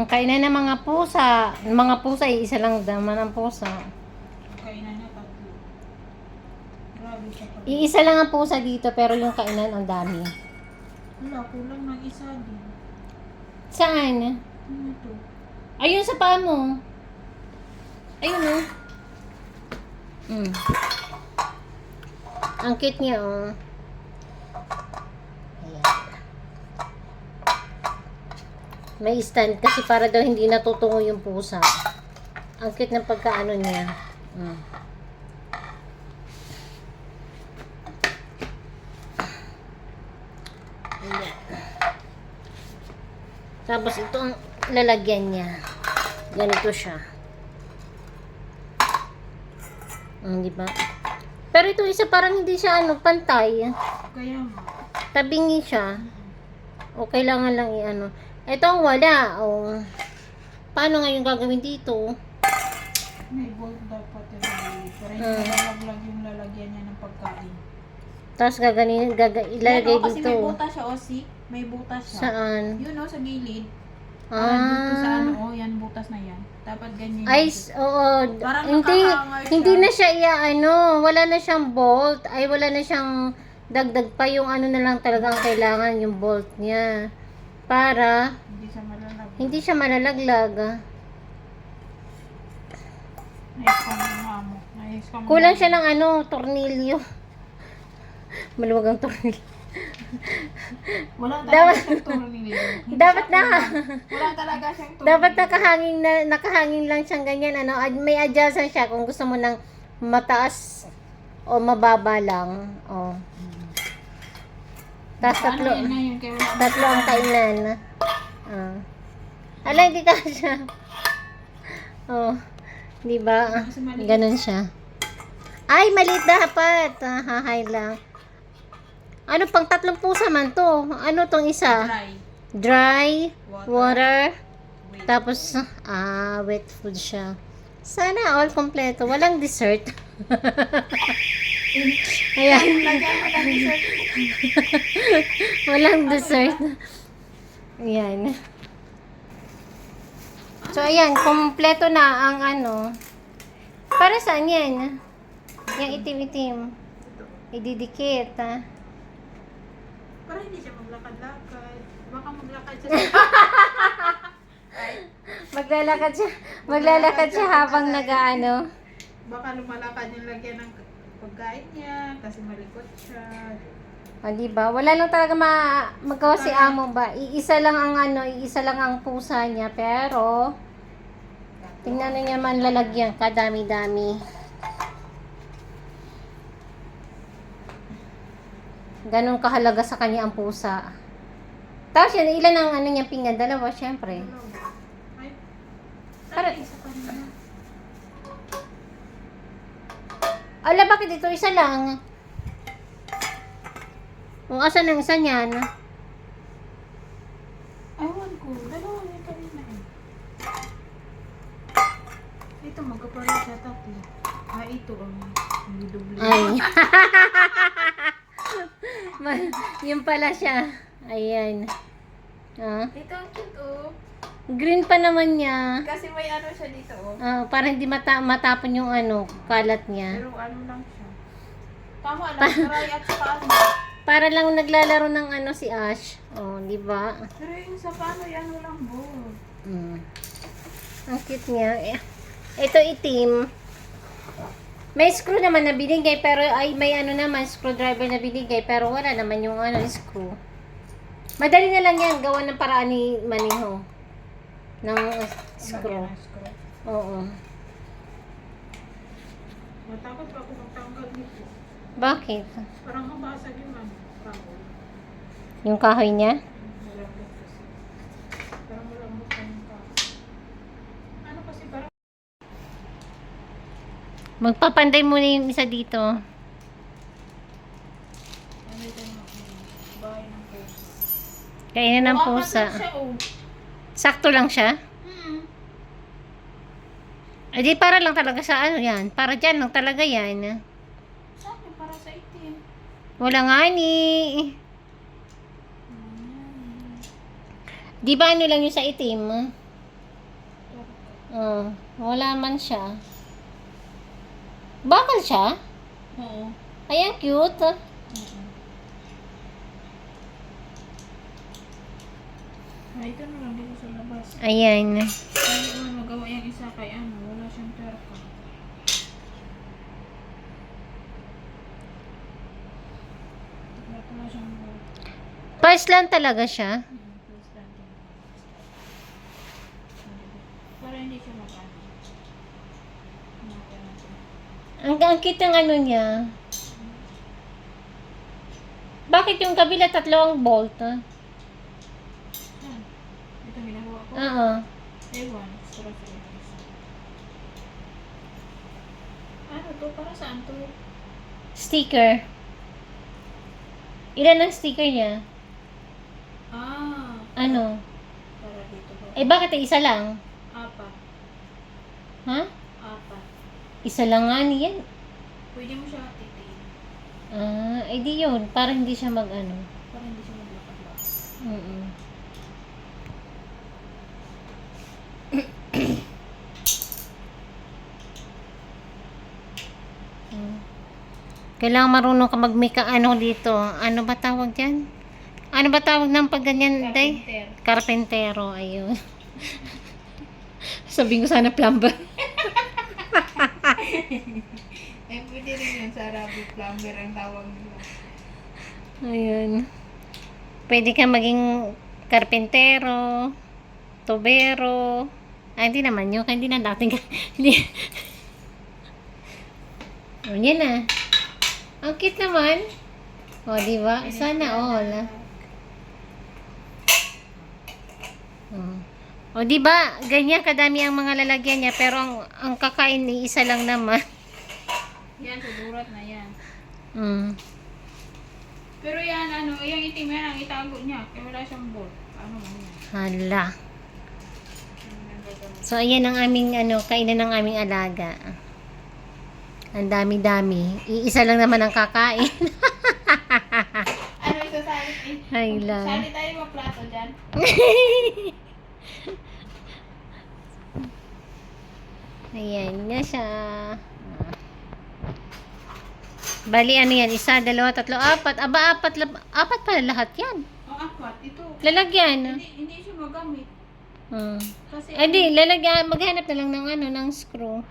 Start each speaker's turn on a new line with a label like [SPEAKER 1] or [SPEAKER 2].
[SPEAKER 1] Kainan ng mga pusa. Mga pusa, isa lang naman ang pusa.
[SPEAKER 2] Kainan niya tatlo. Grabe siya pag...
[SPEAKER 1] Iisa lang ang pusa dito, pero yung kainan ang dami.
[SPEAKER 2] Wala, kulang ng isa din.
[SPEAKER 1] Saan?
[SPEAKER 2] Ano to?
[SPEAKER 1] Ayun sa paa mo. Ayun oh. Ang cute niya oh. Ayan. May stand kasi para daw hindi natutungo yung pusa. Ang cute ng pagkaano niya. Ayan. Tapos ito ang lalagyan niya. Ganito siya. Di ba? Pero ito isa parang hindi siya pantay.
[SPEAKER 2] Kaya nga.
[SPEAKER 1] Tabingi siya. O kailangan lang i-ano. Ito ang wala. O paano ngayon gagawin dito?
[SPEAKER 2] May bolt dapat yan. Para hindi nalaglag yung lalagyan niya ng pagkain.
[SPEAKER 1] Tapos ilalagay
[SPEAKER 2] Yan, kasi
[SPEAKER 1] dito.
[SPEAKER 2] may butas siya, Osi. May butas siya.
[SPEAKER 1] Saan?
[SPEAKER 2] Yun o, sa gilid. Dito sa yan, butas na yan. Dapat ganyan.
[SPEAKER 1] Ay, oo.
[SPEAKER 2] Parang
[SPEAKER 1] Hindi,
[SPEAKER 2] nakahanger siya.
[SPEAKER 1] hindi na siya wala na siyang bolt. Ay, wala na siyang dagdag pa yung na lang talagang kailangan yung bolt niya. Para
[SPEAKER 2] Hindi siya malalag.
[SPEAKER 1] hindi siya malalaglag.
[SPEAKER 2] Nais ka mo.
[SPEAKER 1] Kulang siya ng tornilyo. Maluwag ang tornilyo.
[SPEAKER 2] Wala talaga
[SPEAKER 1] Dapat-
[SPEAKER 2] siyang tornilyo.
[SPEAKER 1] Dapat na.
[SPEAKER 2] Wala talaga siyang tornilyo.
[SPEAKER 1] Dapat nakahangin lang siyang ganyan may adjustment siya kung gusto mo ng mataas o mababa lang. Oh. Tapos tatlo
[SPEAKER 2] Ano yun, kaya wala
[SPEAKER 1] tatlo ang kainan. Ala, hindi ka siya. Oh. Di ba?
[SPEAKER 2] Kasi maliit.
[SPEAKER 1] Ganun siya. Ay, maliit dapat. Hahay lang. Ano pang tatlong pusa man to? Ano tong isa?
[SPEAKER 2] Dry.
[SPEAKER 1] Dry, water,
[SPEAKER 2] Wait.
[SPEAKER 1] tapos, wet food siya. Sana all kompleto. Walang dessert. Ayan.
[SPEAKER 2] Lagyan mo ng dessert.
[SPEAKER 1] Walang dessert. Ayan. So, ayan. Kompleto na ang Para saan yan? Yung itim-itim. Ididikit,
[SPEAKER 2] Para hindi siya maglakad-lakad. Baka maglakad siya
[SPEAKER 1] Maglalakad siya habang nag-aano.
[SPEAKER 2] Baka lumalakad yung lagyan ng pagkain niya kasi malikot siya.
[SPEAKER 1] O, diba? Wala lang talaga magawa si amo ba? Iisa lang ang pusa niya. Pero, tingnan na niya man lalagyan. Kadami-dami. Ganon kahalaga sa kanya ang pusa. Tapos yan, ilan ang niya pinggan? Dalawa, syempre.
[SPEAKER 2] Ay,
[SPEAKER 1] Para-
[SPEAKER 2] isa pa rin.
[SPEAKER 1] Ala, bakit ito isa lang? Kung asan ang isa niyan?
[SPEAKER 2] Ewan ko, dalawa yung kanina eh. Ito, magkapala siya tatlo. Ito ang duble.
[SPEAKER 1] Ay. Yun pala siya. Ayan.
[SPEAKER 2] Ito ang cute oh.
[SPEAKER 1] Green pa naman niya.
[SPEAKER 2] Kasi may ano siya dito oh.
[SPEAKER 1] Para hindi matapon yung kalat niya.
[SPEAKER 2] Pero ano lang siya. Tama lang, try at saka ano.
[SPEAKER 1] Para lang naglalaro ng si Ash. Oh, di ba?
[SPEAKER 2] Pero yung sa paano yan walang ball.
[SPEAKER 1] Ang cute niya. Ito itim. May screw naman na binigay pero may naman screwdriver na binigay pero wala naman yung screw. Madali na lang yan gawa ng paraan ni Maniho ng screw.
[SPEAKER 2] Lagyan ng screw.
[SPEAKER 1] Oo.
[SPEAKER 2] Matakot pa ako magtanggal nito.
[SPEAKER 1] Bakit?
[SPEAKER 2] Parang mabasag yung kahoy.
[SPEAKER 1] Yung kahoy niya?
[SPEAKER 2] Malambot kasi. Parang malambot pa yung kahoy. Ano kasi parang
[SPEAKER 1] Magpapanday muna yung isa dito.
[SPEAKER 2] ano ito yung bahay ng pusa.
[SPEAKER 1] Kainan ng
[SPEAKER 2] Hawakan
[SPEAKER 1] pusa.
[SPEAKER 2] lang siya, oh.
[SPEAKER 1] Sakto lang siya?
[SPEAKER 2] Hmm.
[SPEAKER 1] Eh di para lang talaga sa yan. Para dyan lang talaga yan.
[SPEAKER 2] Sa akin, para sa itim.
[SPEAKER 1] Wala nga ni. Di ba lang yung sa itim? Wala man siya. Bakal siya?
[SPEAKER 2] Oo.
[SPEAKER 1] Ayan, cute.
[SPEAKER 2] Ay, ito na lang dito sa labas.
[SPEAKER 1] Ayan.
[SPEAKER 2] Hindi ko magawa yung isa kay ano, wala siyang terka. Wala siyang
[SPEAKER 1] Pars lang talaga siya.
[SPEAKER 2] please lang din. Para hindi siya mag-ano.
[SPEAKER 1] Ang cute ng ano niya. Bakit yung kabila tatlo ang bolt?
[SPEAKER 2] Yan. Ito ginagawa ko.
[SPEAKER 1] Oo.
[SPEAKER 2] Ewan, extra sa isa. Ano to? Para saan to?
[SPEAKER 1] Sticker. Ilan ang sticker niya?
[SPEAKER 2] Ah,
[SPEAKER 1] Ano?
[SPEAKER 2] para dito ba?
[SPEAKER 1] Eh bakit isa lang?
[SPEAKER 2] Apat.
[SPEAKER 1] Ha?
[SPEAKER 2] Apat.
[SPEAKER 1] Isa lang nga niyan.
[SPEAKER 2] Pwede mo siya titiin.
[SPEAKER 1] Eh di yun. Para hindi siya mag-ano.
[SPEAKER 2] Para hindi siya maglakad-lakad.
[SPEAKER 1] Mm. Kailangan marunong ka mag-make ano dito. Ano ba tawag dyan? Ano ba tawag ng pag ganyan, day?
[SPEAKER 2] Carpenter.
[SPEAKER 1] Karpentero, ayun. Sabihin ko sana plumber.
[SPEAKER 2] Eh, pwede rin yun sa Arabic plumber ang tawag nila.
[SPEAKER 1] Ayun. Pwede ka maging karpentero, tubero. Ay, hindi naman yun. Hindi na dating hindi. O, yan na. Ang cute naman. O, diba? Sana all. O, diba? Ganyan kadami ang mga lalagyan niya. Pero ang kakain ni isa lang naman.
[SPEAKER 2] Yan, sudurat na yan.
[SPEAKER 1] Mm.
[SPEAKER 2] Pero yan, ano, yung itim yan ang itago niya. Kaya wala siyang bolt. Ano man yan.
[SPEAKER 1] Hala.
[SPEAKER 2] Ano yung gagamit?
[SPEAKER 1] So, ayan ang aming, kainan ng aming alaga. Ang dami-dami. Iisa lang naman ang kakain.
[SPEAKER 2] Ano yung sasalit eh?
[SPEAKER 1] Ay lang.
[SPEAKER 2] Sali tayo mga plato dyan.
[SPEAKER 1] Ayan nga siya. Bali, ano yan? Isa, dalawa, tatlo, apat. Aba, apat pala lahat yan.
[SPEAKER 2] Ang apat, ito.
[SPEAKER 1] Lalagyan.
[SPEAKER 2] Hindi siya magamit.
[SPEAKER 1] Hmm.
[SPEAKER 2] Kasi,
[SPEAKER 1] Ay, di, lalagyan. Maghanap na lang ng ng screw.